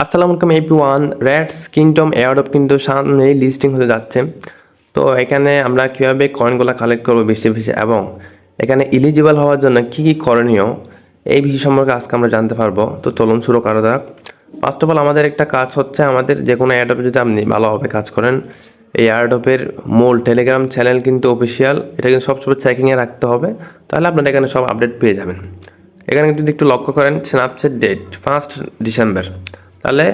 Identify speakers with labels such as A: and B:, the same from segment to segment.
A: আসসালামু আলাইকুম everyone. Raids kingdom airdrop কিন্তু সামনেই লিস্টিং হতে যাচ্ছে। তো এখানে আমরা কীভাবে কয়েনগুলো কালেক্ট করবো বেশি বেশি এবং এখানে এলিজিবল হওয়ার জন্য কী কী করণীয় এই বিষয় সম্পর্কে আজকে আমরা জানতে পারবো। তো চলুন শুরু করা যাক। ফার্স্ট অফ অল আমাদের একটা কাজ হচ্ছে, আমাদের যে কোনো এয়ারড্রপে যদি আপনি ভালোভাবে কাজ করেন, এই এয়ারড্রপের মূল টেলিগ্রাম চ্যানেল কিন্তু অফিসিয়াল, এটা কিন্তু সবসময় চেকিংয়ে রাখতে হবে, তাহলে আপনারা এখানে সব আপডেট পেয়ে যাবেন। এখানে যদি একটু লক্ষ্য করেন স্ন্যাপচ্যাট ডেট 1 ডিসেম্বর, তাহলে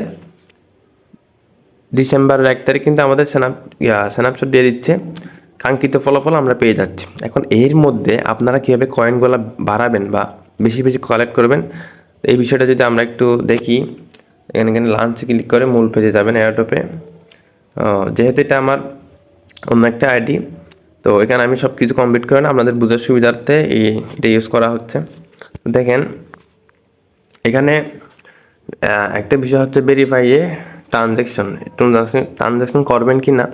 A: ডিসেম্বরের 1 তারিখ কিন্তু আমাদের স্ন্যাপশট দিয়ে দিচ্ছে, কাঙ্ক্ষিত ফলাফল আমরা পেয়ে যাচ্ছি। এখন এর মধ্যে আপনারা কীভাবে কয়েনগুলো বাড়াবেন বা বেশি বেশি কালেক্ট করবেন, এই বিষয়টা যদি আমরা একটু দেখি। এখানে লাঞ্চে ক্লিক করে মূল পেজে যাবেন এয়ারড্রপে। যেহেতু এটা আমার অন্য একটা আইডি, তো এখানে আমি সব কিছু কমপ্লিট করে আপনাদের বোঝার সুবিধার্থে এটা ইউজ করা হচ্ছে। দেখেন এখানে একটা বিষয় হচ্ছে ভেরিফাইয়ে ট্রানজ্যাকশন করবেন কি না,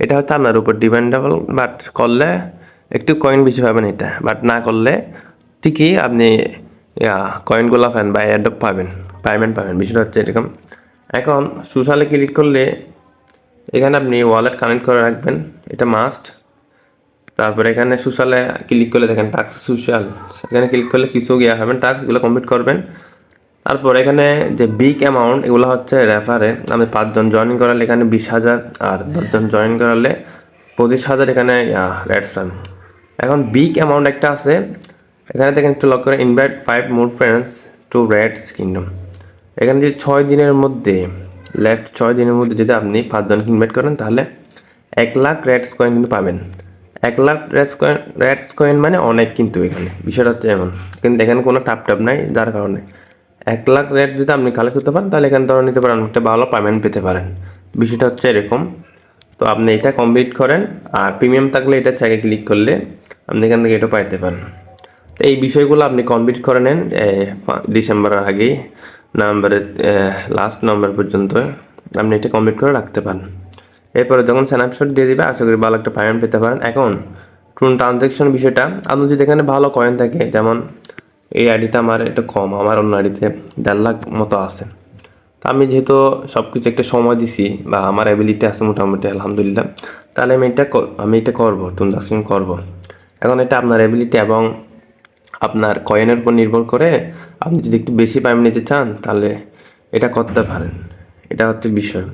A: এটা হচ্ছে আপনার উপর ডিপেন্ডেবল। বাট করলে একটু কয়েন বেশি পাবেন এটা, বাট না করলে ঠিকই আপনি কয়েনগুলো পাবেন বা এয়ারড্রপ পেমেন্ট পাবেন। বিষয়টা হচ্ছে এরকম। এখন সোশ্যালে ক্লিক করলে এখানে আপনি ওয়ালেট কানেক্ট করে রাখবেন, এটা মাস্ট। তারপরে এখানে সোশ্যালে ক্লিক করলে দেখেন টাস্ক সোশ্যাল, এখানে ক্লিক করলে কিছু হবেন, টাস্কগুলো কমপ্লিট করবেন। তারপর এখানে যে বিগ অ্যামাউন্ট, এগুলো হচ্ছে রেফারে। আমি 5 জন জয়েন করালে এখানে 20,000, আর 10 জন জয়েন করালে 25,000 এখানে রেডস পান। এখন বিগ অ্যামাউন্ট একটা আছে, এখানে দেখেন একটু লক্ষ্য করে invite 5 more friends to raids kingdom. এখানে যদি 6 দিনের মধ্যে যদি আপনি 5 জনকে ইনভাইট করেন, তাহলে 1 লাখ রেডস কয়েন কিন্তু পাবেন। 1 লাখ রেডস কয়েন মানে অনেক, কিন্তু এখানে বিষয়টা হচ্ছে এমন, কিন্তু এখানে কোনো টাপ নাই, যার কারণে 1 লাখ রেট যদি আপনি কালেক্ট করতে পারেন, তাহলে এখানে ধরে নিতে পারেন একটা ভালো পেমেন্ট পেতে পারেন। বিষয়টা হচ্ছে এরকম। তো আপনি এটা কমপ্লিট করেন, আর প্রিমিয়াম থাকলে এটা চেকে ক্লিক করলে আপনি এখান থেকে এটা পাইতে পারেন। তো এই বিষয়গুলো আপনি কমপ্লিট করে নেন ডিসেম্বরের আগেই, নভেম্বরের লাস্ট নভেম্বর পর্যন্ত আপনি এটা কমপ্লিট করে রাখতে পারেন। এরপরে যখন স্ন্যাপশট দিয়ে দিবে, আশা করি ভালো একটা পেমেন্ট পেতে পারেন। এখন ট্রানজ্যাকশন বিষয়টা, আপনি যদি এখানে ভালো কয়েন থাকে, যেমন এই আইডিতে আমার এটা কম, আমার অন্য আইডিতে 1.5 লাখ মতো আছে। তা আমি যেহেতু সব কিছু একটা সময় দিছি বা আমার অ্যাবিলিটি আছে মোটামুটি আলহামদুলিল্লাহ, তাহলে আমি এটা করবো, ট্রানজাকশন করব। এখন এটা আপনার অ্যাবিলিটি এবং আপনার কয়েনের উপর নির্ভর করে, আপনি যদি একটু বেশি পেমেন্ট নিতে চান তাহলে এটা করতে পারেন, এটা হচ্ছে বিষয়।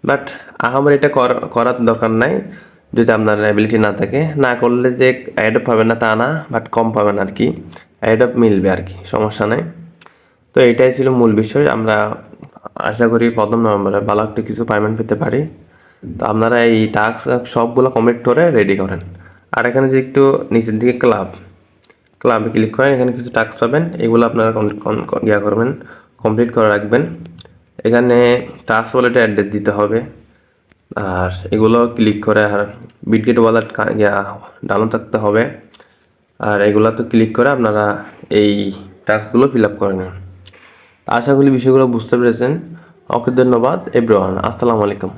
A: বাট আমার এটা করার দরকার নাই যদি আপনার অ্যাবিলিটি না থাকে। না করলে যে অ্যাডপ পাবেন না তা না, বাট কম পাবেন আর কি, অ্যাডপ মিলবে আর কি, সমস্যা নাই। তো এটাই ছিল মূল বিষয়। আমরা আশা করি 1 নভেম্বরে ভালো একটা কিছু পেমেন্ট পেতে পারি। তো আপনারা এই টাস্ক সবগুলো কমপ্লিট করে রেডি করেন। আর এখানে যে একটু নিচের দিকে ক্লাবে ক্লিক করেন, এখানে কিছু টাস্ক পাবেন, এগুলো আপনারা করবেন, কমপ্লিট করে রাখবেন। এখানে টাস্ক ওয়ালেটে অ্যাড্রেস দিতে হবে, আর এগুলো ক্লিক করে আর বিটগেট ওয়ালেট ডাউনলোড থাকতে হবে, আর এগুলো তো ক্লিক করে আপনারা এই টাস্কগুলো ফিল আপ করে নেন। আশা করি বিষয়গুলো বুঝতে পেরেছেন। ওকে, ধন্যবাদ এভরিওয়ান। আসসালামু আলাইকুম।